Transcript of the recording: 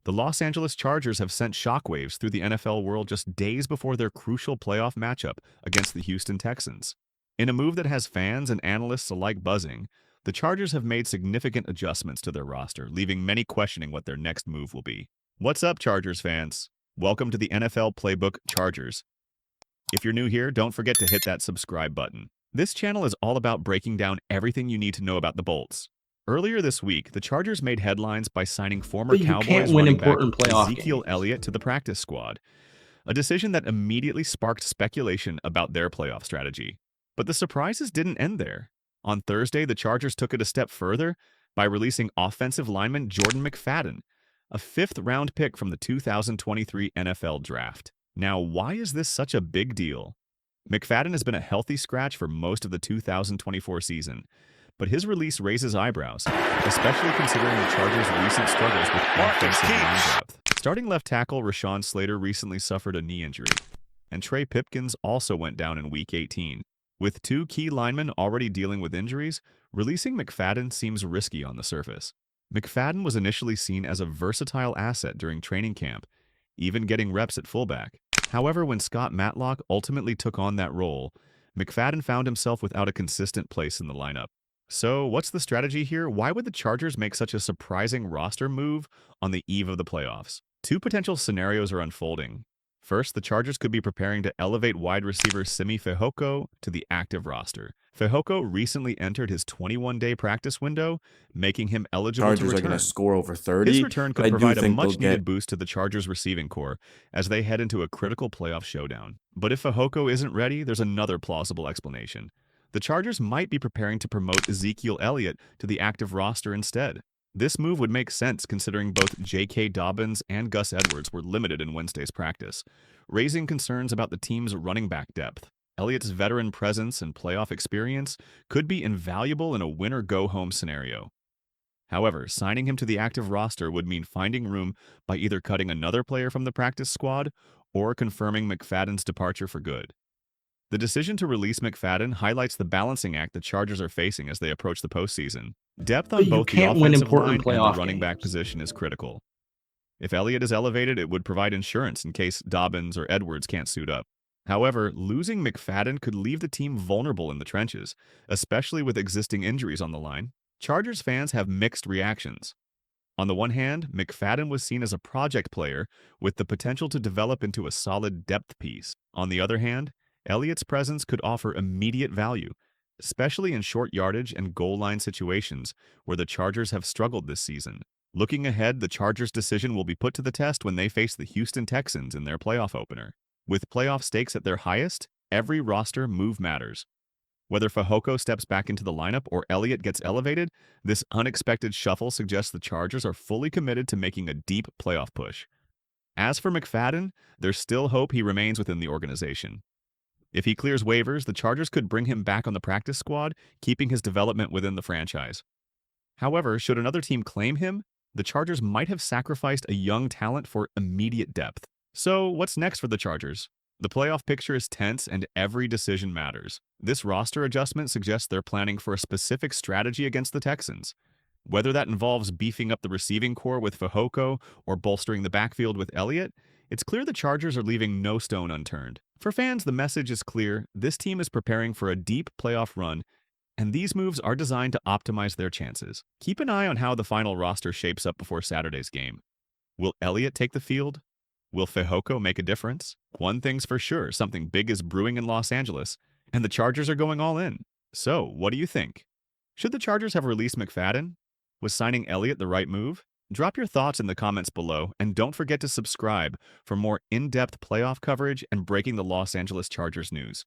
The Los Angeles Chargers have sent shockwaves through the NFL world just days before their crucial playoff matchup against the Houston Texans. In a move that has fans and analysts alike buzzing, the Chargers have made significant adjustments to their roster, leaving many questioning what their next move will be. What's up, Chargers fans? Welcome to the NFL Playbook Chargers. If you're new here, don't forget to hit that subscribe button. This channel is all about breaking down everything you need to know about the Bolts. Earlier this week, the Chargers made headlines by signing former But you can't Cowboys win running back important playoff Ezekiel games. Elliott to the practice squad, a decision that immediately sparked speculation about their playoff strategy. But the surprises didn't end there. On Thursday, the Chargers took it a step further by releasing offensive lineman Jordan McFadden, a fifth-round pick from the 2023 NFL Draft. Now, why is this such a big deal? McFadden has been a healthy scratch for most of the 2024 season, but his release raises eyebrows, especially considering the Chargers' recent struggles with offensive line depth. Starting left tackle Rashawn Slater recently suffered a knee injury, and Trey Pipkins also went down in Week 18. With two key linemen already dealing with injuries, releasing McFadden seems risky on the surface. McFadden was initially seen as a versatile asset during training camp, even getting reps at fullback. However, when Scott Matlock ultimately took on that role, McFadden found himself without a consistent place in the lineup. So, what's the strategy here? Why would the Chargers make such a surprising roster move on the eve of the playoffs? Two potential scenarios are unfolding. First, the Chargers could be preparing to elevate wide receiver Simi Fehoko to the active roster. Fehoko recently entered his 21-day practice window, making him eligible to Chargers are going return. to score over 30. His return but could I do provide a think they'll much-needed get boost to the Chargers' receiving core as they head into a critical playoff showdown. But if Fehoko isn't ready, there's another plausible explanation. The Chargers might be preparing to promote Ezekiel Elliott to the active roster instead. This move would make sense considering both J.K. Dobbins and Gus Edwards were limited in Wednesday's practice, raising concerns about the team's running back depth. Elliott's veteran presence and playoff experience could be invaluable in a win-or-go-home scenario. However, signing him to the active roster would mean finding room by either cutting another player from the practice squad or confirming McFadden's departure for good. The decision to release McFadden highlights the balancing act the Chargers are facing as they approach the postseason. Depth But on you both the can't win offensive important line and the playoff running back games. position is critical. If Elliott is elevated, it would provide insurance in case Dobbins or Edwards can't suit up. However, losing McFadden could leave the team vulnerable in the trenches, especially with existing injuries on the line. Chargers fans have mixed reactions. On the one hand, McFadden was seen as a project player with the potential to develop into a solid depth piece. On the other hand, Elliott's presence could offer immediate value, especially in short yardage and goal line situations where the Chargers have struggled this season. Looking ahead, the Chargers' decision will be put to the test when they face the Houston Texans in their playoff opener. With playoff stakes at their highest, every roster move matters. Whether Fehoko steps back into the lineup or Elliott gets elevated, this unexpected shuffle suggests the Chargers are fully committed to making a deep playoff push. As for McFadden, there's still hope he remains within the organization. If he clears waivers, the Chargers could bring him back on the practice squad, keeping his development within the franchise. However, should another team claim him, the Chargers might have sacrificed a young talent for immediate depth. So, what's next for the Chargers? The playoff picture is tense and every decision matters. This roster adjustment suggests they're planning for a specific strategy against the Texans. Whether that involves beefing up the receiving core with Fehoko or bolstering the backfield with Elliott, it's clear the Chargers are leaving no stone unturned. For fans, the message is clear. This team is preparing for a deep playoff run, and these moves are designed to optimize their chances. Keep an eye on how the final roster shapes up before Saturday's game. Will Elliott take the field? Will Fehoko make a difference? One thing's for sure, something big is brewing in Los Angeles, and the Chargers are going all in. So, what do you think? Should the Chargers have released McFadden? Was signing Elliott the right move? Drop your thoughts in the comments below, and don't forget to subscribe for more in-depth playoff coverage and breaking the Los Angeles Chargers news.